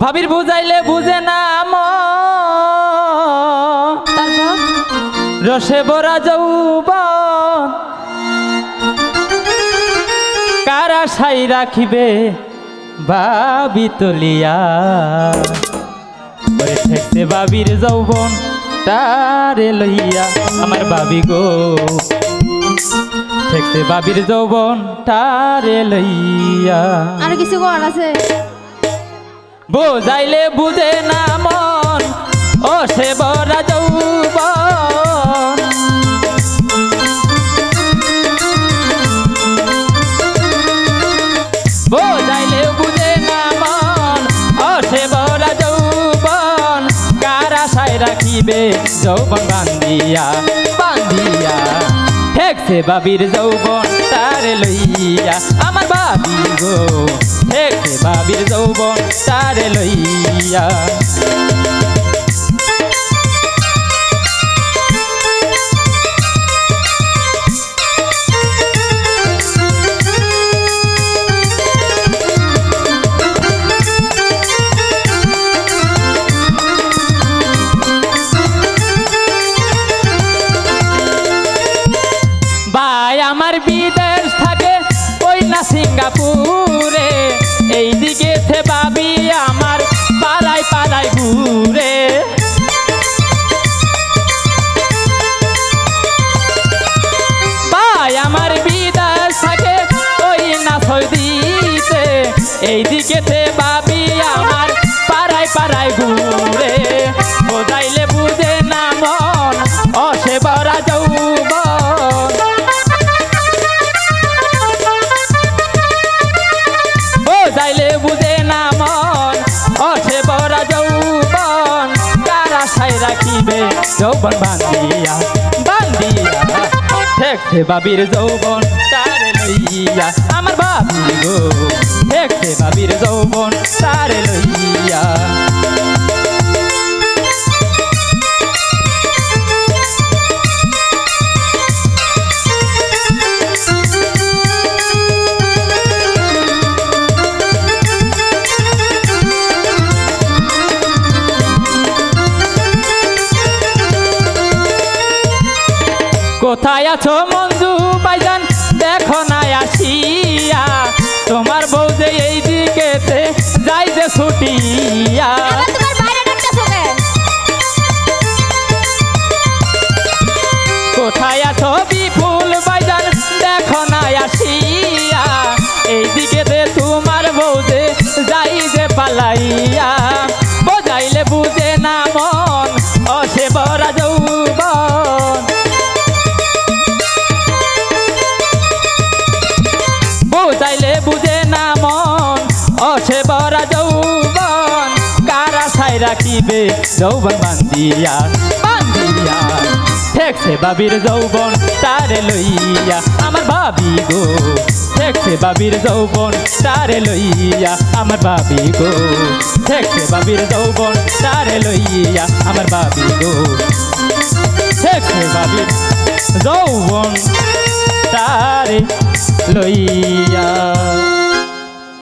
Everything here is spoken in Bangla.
ভাবির বুঝাইলে বুঝে না রসে ভরা যৌবন কারা সাই রাখিবে ভাবি তলিয়া ঠেকতে ভাবির যৌবন তারে লইয়া আমার ভাবি গো ঠেকতে ভাবির যৌবন তারে লইয়া। আর কিছু কোন আছে বুঝাইলে বুঝে না মন ও সে ভরা যৌবন বুঝাইলে বুঝে না মন ও সে ভরা যৌবন কারা সাই রাখিবে যৌবন বান্ধিয়া বান্ধিয়া ঠেকছে ভাবির যৌবন তারে লইয়া আমার ভাবি গো ঠেকছে ভাবির যৌবন তারে লইয়া। আমার বিদেশ থাকে ওই না সিঙ্গাপুরে এই দিকে থে ভাবি আমার পাড়ায় পাড়ায় ঘুরে ভাই আমার বিদেশ থাকে ওই না সৌদিতে এই দিকে থে ভাবি আমার পাড়ায় পাড়ায় ঘুরে বোঝাইলে বুঝে না মন অসে ভরা যৌবন যাইলে বুঝে না মন অসে ভরা যৌবন কারা সাই রাখিবে যৌবন বান্ধিয়া বান্ধিয়া ঠেকছে ভাবির যৌবন তারে লইয়া আমার ভাবি গো ঠেকছে ভাবির যৌবন তারে লইয়া। কোথায় আছো মঞ্জু ভাইজান দেখো না আসিয়া তোমার বউ যে এই দিকেতে যাই যে ছুটিয়া কোথায় আছো বিপুল ভাইজান দেখো না আসিয়া এই দিকেতে তোমার বউ যে যাই যে পালাইয়া বোঝাইলে বুঝে না মন অসে ভরা যৌবন বুঝাইলে বুঝে না মন অসে ভরা যৌবন কারা সাই রাখিবে যৌবন বান্ধিয়া বান্ধিয়া ঠেকছে ভাবির যৌবন তারে লইয়া আমার ভাবি গো ঠেকছে ভাবির যৌবন তারে লইয়া আমার ভাবি গো ঠেকছে ভাবির যৌবন তারে লইয়া আমার ভাবি গো ঠেকছে ভাবির যৌবন তারে লইয়া।